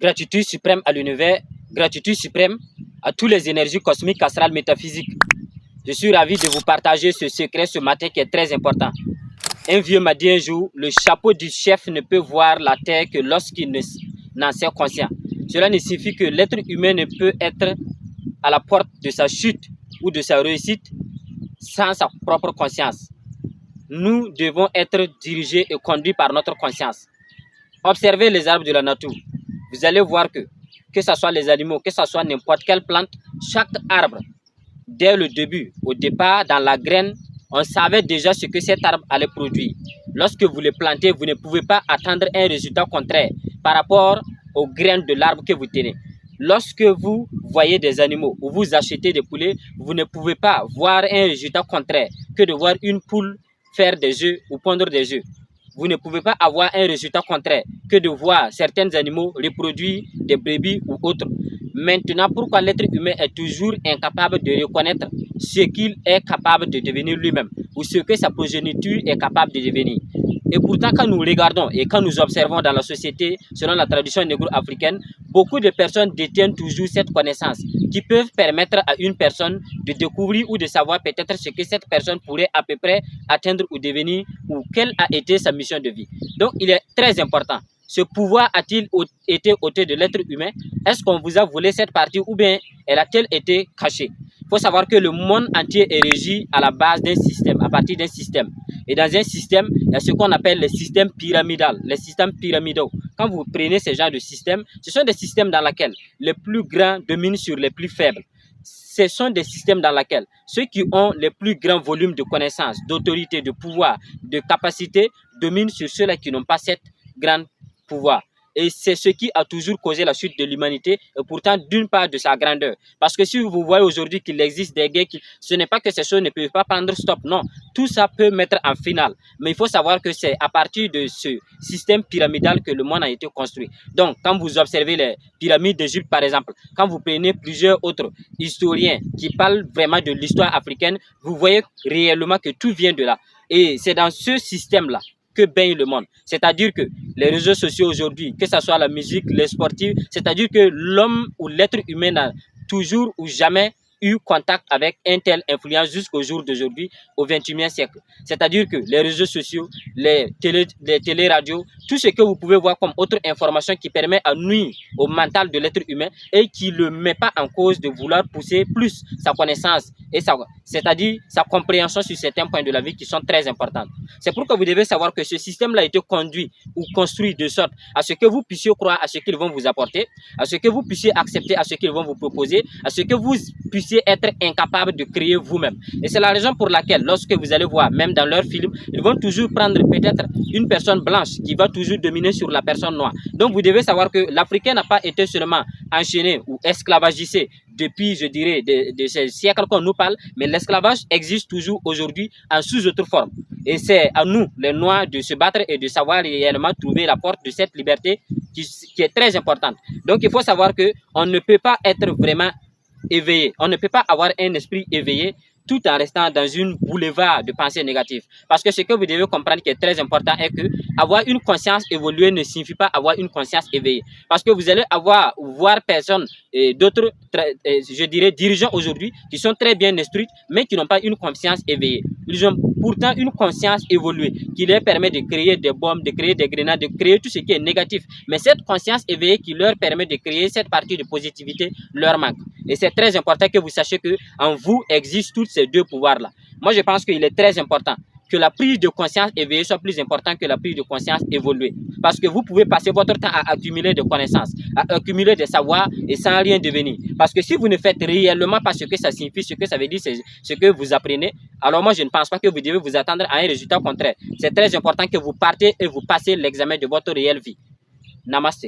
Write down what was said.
Gratitude suprême à l'univers, gratitude suprême à toutes les énergies cosmiques, astrales, métaphysiques. Je suis ravi de vous partager ce secret ce matin qui est très important. Un vieux m'a dit un jour, le chapeau du chef ne peut voir la terre que lorsqu'il n'en sait conscient. Cela ne signifie que l'être humain ne peut être à la porte de sa chute ou de sa réussite sans sa propre conscience. Nous devons être dirigés et conduits par notre conscience. Observez les arbres de la nature. Vous allez voir que ce soit les animaux, que ce soit n'importe quelle plante, chaque arbre, dès le début, au départ, dans la graine, on savait déjà ce que cet arbre allait produire. Lorsque vous le plantez, vous ne pouvez pas attendre un résultat contraire par rapport aux graines de l'arbre que vous tenez. Lorsque vous voyez des animaux ou vous achetez des poulets, vous ne pouvez pas voir un résultat contraire que de voir une poule faire des œufs ou pondre des œufs. Vous ne pouvez pas avoir un résultat contraire que de voir certains animaux reproduire des brebis ou autres. Maintenant, pourquoi l'être humain est toujours incapable de reconnaître ce qu'il est capable de devenir lui-même ou ce que sa progéniture est capable de devenir? Et pourtant, quand nous regardons et quand nous observons dans la société, selon la tradition négro-africaine, beaucoup de personnes détiennent toujours cette connaissance qui peuvent permettre à une personne de découvrir ou de savoir peut-être ce que cette personne pourrait à peu près atteindre ou devenir ou quelle a été sa mission de vie. Donc, il est très important. Ce pouvoir a-t-il été ôté de l'être humain? Est-ce qu'on vous a volé cette partie ou bien elle a-t-elle été cachée? Il faut savoir que le monde entier est régi à la base d'un système, à partir d'un système. Et dans un système, il y a ce qu'on appelle les systèmes pyramidaux, les systèmes pyramidaux. Quand vous prenez ce genre de système, ce sont des systèmes dans lesquels les plus grands dominent sur les plus faibles. Ce sont des systèmes dans lesquels ceux qui ont les plus grands volumes de connaissances, d'autorité, de pouvoir, de capacité dominent sur ceux-là qui n'ont pas cette grande pouvoir. Et c'est ce qui a toujours causé la chute de l'humanité et pourtant d'une part de sa grandeur. Parce que si vous voyez aujourd'hui qu'il existe des guerres, ce n'est pas que ces choses ne peuvent pas prendre stop, non. Tout ça peut mettre en finale. Mais il faut savoir que c'est à partir de ce système pyramidal que le monde a été construit. Donc, quand vous observez les pyramides d'Égypte, par exemple, quand vous prenez plusieurs autres historiens qui parlent vraiment de l'histoire africaine, vous voyez réellement que tout vient de là. Et c'est dans ce système-là que baigne le monde. C'est-à-dire que les réseaux sociaux aujourd'hui, que ce soit la musique, les sportifs, c'est-à-dire que l'homme ou l'être humain n'a toujours ou jamais eu contact avec un tel influence jusqu'au jour d'aujourd'hui, au XXIe siècle. C'est-à-dire que les réseaux sociaux, les téléradios, tout ce que vous pouvez voir comme autre information qui permet à nuire au mental de l'être humain et qui ne le met pas en cause de vouloir pousser plus sa connaissance et c'est-à-dire sa compréhension sur certains points de la vie qui sont très importants. C'est pourquoi vous devez savoir que ce système-là a été conduit ou construit de sorte à ce que vous puissiez croire à ce qu'ils vont vous apporter, à ce que vous puissiez accepter à ce qu'ils vont vous proposer, à ce que vous puissiez être incapable de créer vous-même. Et c'est la raison pour laquelle, lorsque vous allez voir, même dans leurs films, ils vont toujours prendre peut-être une personne blanche qui va toujours dominer sur la personne noire. Donc vous devez savoir que l'Africain n'a pas été seulement enchaîné ou esclavagisé depuis, je dirais, de ces siècles qu'on nous parle, mais l'esclavage existe toujours aujourd'hui en sous autre forme. Et c'est à nous, les Noirs, de se battre et de savoir réellement trouver la porte de cette liberté qui est très importante. Donc il faut savoir qu'on ne peut pas être vraiment éveillé, on ne peut pas avoir un esprit éveillé tout en restant dans une boulevard de pensées négatives. Parce que ce que vous devez comprendre qui est très important est que avoir une conscience évoluée ne signifie pas avoir une conscience éveillée. Parce que vous allez voir personnes et d'autres, je dirais, dirigeants aujourd'hui qui sont très bien instruits, mais qui n'ont pas une conscience éveillée. Ils ont pourtant une conscience évoluée qui leur permet de créer des bombes, de créer des grenades, de créer tout ce qui est négatif. Mais cette conscience éveillée qui leur permet de créer cette partie de positivité leur manque. Et c'est très important que vous sachiez qu'en vous existent tous ces deux pouvoirs-là. Moi, je pense qu'il est très important que la prise de conscience éveillée soit plus importante que la prise de conscience évoluée. Parce que vous pouvez passer votre temps à accumuler des connaissances, à accumuler des savoirs et sans rien devenir. Parce que si vous ne faites réellement pas ce que ça signifie, ce que ça veut dire, c'est ce que vous apprenez, alors moi, je ne pense pas que vous devez vous attendre à un résultat contraire. C'est très important que vous partez et vous passez l'examen de votre réelle vie. Namaste.